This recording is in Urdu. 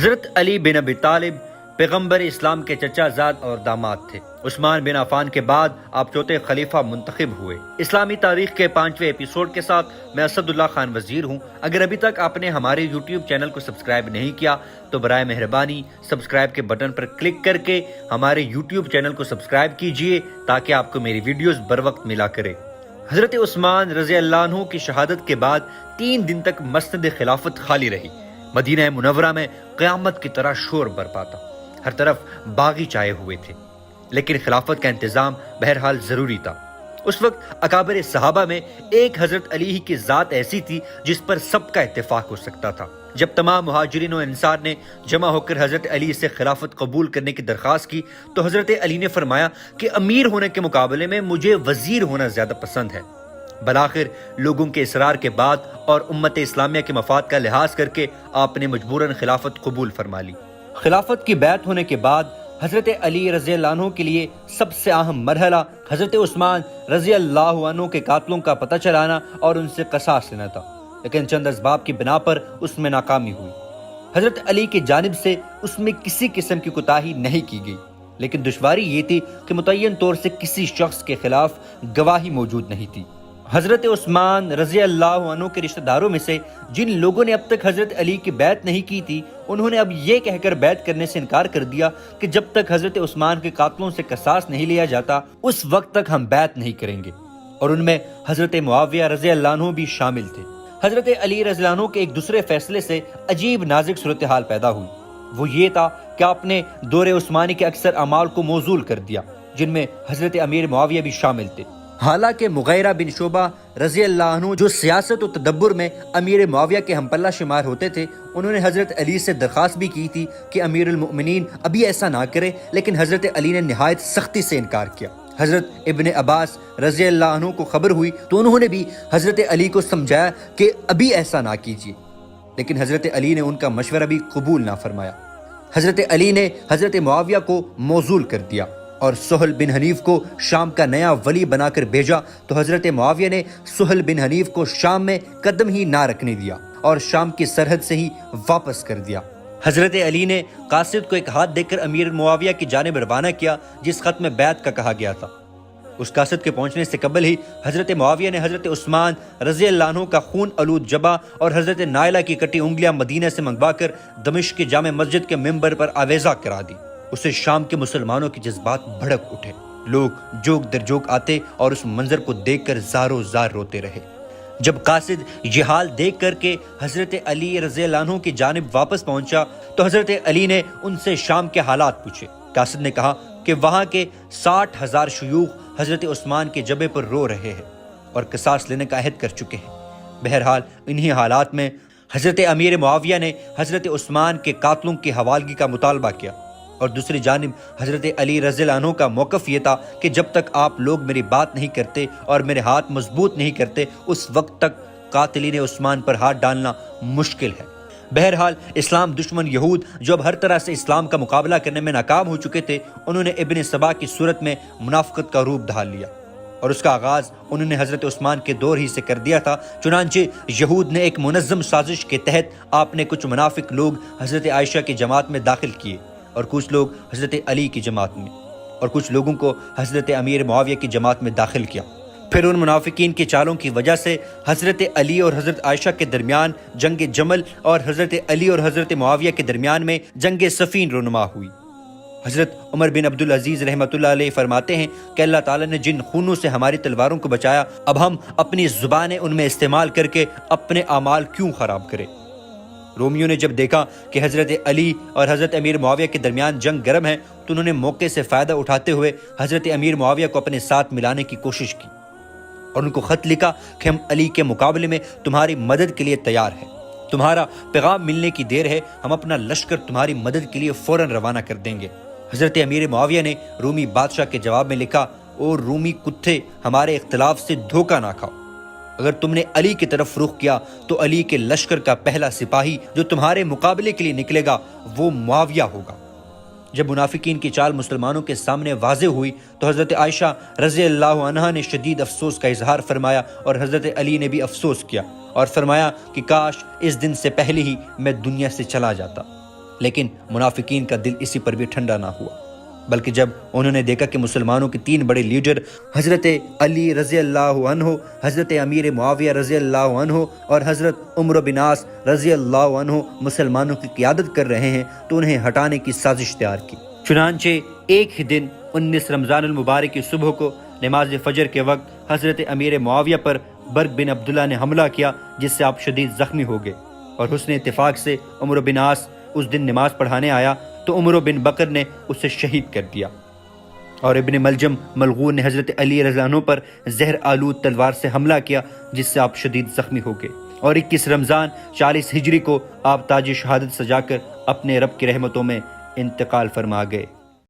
حضرت علی بن ابی طالب پیغمبر اسلام کے چچا زاد اور داماد تھے۔ عثمان بن عفان کے بعد آپ چوتھے خلیفہ منتخب ہوئے۔ اسلامی تاریخ کے 5ویں ایپیسوڈ کے ساتھ میں اسد اللہ خان وزیر ہوں۔ اگر ابھی تک آپ نے ہمارے یوٹیوب چینل کو سبسکرائب نہیں کیا تو برائے مہربانی سبسکرائب کے بٹن پر کلک کر کے ہمارے یوٹیوب چینل کو سبسکرائب کیجئے تاکہ آپ کو میری ویڈیوز بر وقت ملا کرے۔ حضرت عثمان رضی اللہ عنہ کی شہادت کے بعد 3 دن تک مسند خلافت خالی رہی۔ مدینہ منورہ میں قیامت کی طرح شور برپا تھا، ہر طرف باغی چھائے ہوئے تھے، لیکن خلافت کا انتظام بہرحال ضروری تھا۔ اس وقت اکابر صحابہ میں ایک حضرت علی ہی کی ذات ایسی تھی جس پر سب کا اتفاق ہو سکتا تھا۔ جب تمام مہاجرین و انصار نے جمع ہو کر حضرت علی سے خلافت قبول کرنے کی درخواست کی تو حضرت علی نے فرمایا کہ امیر ہونے کے مقابلے میں مجھے وزیر ہونا زیادہ پسند ہے۔ بالآخر لوگوں کے اصرار کے بعد اور امت اسلامیہ کے مفاد کا لحاظ کر کے آپ نے مجبوراً خلافت قبول فرما لی۔ خلافت کی بیعت ہونے کے بعد حضرت علی رضی اللہ عنہ کے لیے سب سے اہم مرحلہ حضرت عثمان رضی اللہ عنہ کے قاتلوں کا پتہ چلانا اور ان سے قصاص لینا تھا، لیکن چند اسباب کی بنا پر اس میں ناکامی ہوئی۔ حضرت علی کی جانب سے اس میں کسی قسم کی کوتاہی نہیں کی گئی، لیکن دشواری یہ تھی کہ متعین طور سے کسی شخص کے خلاف گواہی موجود نہیں تھی۔ حضرت عثمان رضی اللہ عنہ کے رشتہ داروں میں سے جن لوگوں نے اب تک حضرت علی کی بیعت نہیں کی تھی، انہوں نے اب یہ کہہ کر بیعت کرنے سے انکار کر دیا کہ جب تک حضرت عثمان کے قاتلوں سے قصاص نہیں لیا جاتا اس وقت تک ہم بیعت نہیں کریں گے، اور ان میں حضرت معاویہ رضی اللہ عنہ بھی شامل تھے۔ حضرت علی رضی اللہ عنہ کے ایک دوسرے فیصلے سے عجیب نازک صورتحال پیدا ہوئی، وہ یہ تھا کہ آپ نے دور عثمانی کے اکثر اعمال کو موزول کر دیا، جن میں حضرت امیر معاویہ بھی شامل تھے۔ حالانکہ مغیرہ بن شعبہ رضی اللہ عنہ جو سیاست و تدبر میں امیر معاویہ کے ہم پلہ شمار ہوتے تھے، انہوں نے حضرت علی سے درخواست بھی کی تھی کہ امیر المؤمنین ابھی ایسا نہ کرے، لیکن حضرت علی نے نہایت سختی سے انکار کیا۔ حضرت ابن عباس رضی اللہ عنہ کو خبر ہوئی تو انہوں نے بھی حضرت علی کو سمجھایا کہ ابھی ایسا نہ کیجیے، لیکن حضرت علی نے ان کا مشورہ بھی قبول نہ فرمایا۔ حضرت علی نے حضرت معاویہ کو موزول کر دیا اور سہل بن حنیف کو شام کا نیا ولی بنا کر بھیجا، تو حضرت معاویہ نے سہل بن حنیف کو شام میں قدم ہی نہ رکھنے دیا اور شام کی سرحد سے ہی واپس کر دیا۔ حضرت علی نے قاصد کو ایک ہاتھ دے کر امیر معاویہ کی جانب روانہ کیا جس خط میں بیعت کا کہا گیا تھا۔ اس قاصد کے پہنچنے سے قبل ہی حضرت معاویہ نے حضرت عثمان رضی اللہ عنہ کا خون آلود جبہ اور حضرت نائلہ کی کٹی انگلیاں مدینہ سے منگوا کر دمشق کی جامع مسجد کے ممبر پر آویزہ کرا دی۔ اسے شام کے مسلمانوں کے جذبات بھڑک اٹھے، لوگ جوک در جوک آتے اور اس منظر کو دیکھ کر زارو زار روتے رہے۔ جب قاصد یہ حال دیکھ کر کے حضرت علی رضی اللہ عنہ کی جانب واپس پہنچا تو حضرت علی نے ان سے شام کے حالات پوچھے۔ قاصد نے کہا کہ وہاں کے 60,000 شیوخ حضرت عثمان کے جبے پر رو رہے ہیں اور قصاص لینے کا عہد کر چکے ہیں۔ بہرحال انہی حالات میں حضرت امیر معاویہ نے حضرت عثمان کے قاتلوں کی حوالگی کا مطالبہ کیا، اور دوسری جانب حضرت علی رضی اللہ عنہ کا موقف یہ تھا کہ جب تک آپ لوگ میری بات نہیں کرتے اور میرے ہاتھ مضبوط نہیں کرتے اس وقت تک قاتلین عثمان پر ہاتھ ڈالنا مشکل ہے۔ بہرحال اسلام دشمن یہود جو اب ہر طرح سے اسلام کا مقابلہ کرنے میں ناکام ہو چکے تھے، انہوں نے ابن سبا کی صورت میں منافقت کا روپ ڈھال لیا، اور اس کا آغاز انہوں نے حضرت عثمان کے دور ہی سے کر دیا تھا۔ چنانچہ یہود نے ایک منظم سازش کے تحت آپ نے کچھ منافق لوگ حضرت عائشہ کی جماعت میں داخل کیے اور کچھ لوگ حضرت علی کی جماعت میں، اور کچھ لوگوں کو حضرت امیر معاویہ کی جماعت میں داخل کیا۔ پھر ان منافقین کی چالوں کی وجہ سے حضرت علی اور حضرت عائشہ کے درمیان جنگ جمل اور حضرت علی اور حضرت معاویہ کے درمیان میں جنگ صفین رونما ہوئی۔ حضرت عمر بن عبدالعزیز رحمۃ اللہ علیہ فرماتے ہیں کہ اللہ تعالیٰ نے جن خونوں سے ہماری تلواروں کو بچایا، اب ہم اپنی زبانیں ان میں استعمال کر کے اپنے اعمال کیوں خراب کریں۔ رومیوں نے جب دیکھا کہ حضرت علی اور حضرت امیر معاویہ کے درمیان جنگ گرم ہے تو انہوں نے موقع سے فائدہ اٹھاتے ہوئے حضرت امیر معاویہ کو اپنے ساتھ ملانے کی کوشش کی اور ان کو خط لکھا کہ ہم علی کے مقابلے میں تمہاری مدد کے لیے تیار ہیں، تمہارا پیغام ملنے کی دیر ہے، ہم اپنا لشکر تمہاری مدد کے لیے فوراً روانہ کر دیں گے۔ حضرت امیر معاویہ نے رومی بادشاہ کے جواب میں لکھا، او رومی کتے، ہمارے اختلاف سے دھوکہ نہ کھاؤ، اگر تم نے علی کی طرف رخ کیا تو علی کے لشکر کا پہلا سپاہی جو تمہارے مقابلے کے لیے نکلے گا وہ معاویہ ہوگا۔ جب منافقین کی چال مسلمانوں کے سامنے واضح ہوئی تو حضرت عائشہ رضی اللہ عنہا نے شدید افسوس کا اظہار فرمایا اور حضرت علی نے بھی افسوس کیا اور فرمایا کہ کاش اس دن سے پہلے ہی میں دنیا سے چلا جاتا۔ لیکن منافقین کا دل اسی پر بھی ٹھنڈا نہ ہوا، بلکہ جب انہوں نے دیکھا کہ مسلمانوں کے 3 بڑے لیڈر حضرت علی رضی اللہ عنہ، حضرت امیر معاویہ رضی اللہ عنہ اور حضرت عمرو بن عاص رضی اللہ عنہ مسلمانوں کی قیادت کر رہے ہیں تو انہیں ہٹانے کی سازش تیار کی۔ چنانچہ ایک ہی دن 19 رمضان المبارک کی صبح کو نماز فجر کے وقت حضرت امیر معاویہ پر برق بن عبداللہ نے حملہ کیا، جس سے آپ شدید زخمی ہو گئے، اور حسن اتفاق سے عمرو بن عاص اس دن نماز پڑھانے آیا تو عمرو بن بکر نے اسے شہید کر دیا، اور ابن ملجم ملعون نے حضرت علی رضی اللہ عنہ پر زہر آلود تلوار سے حملہ کیا، جس سے آپ شدید زخمی ہو گئے، اور 21 رمضان 40 ہجری کو آپ تاج شہادت سجا کر اپنے رب کی رحمتوں میں انتقال فرما گئے۔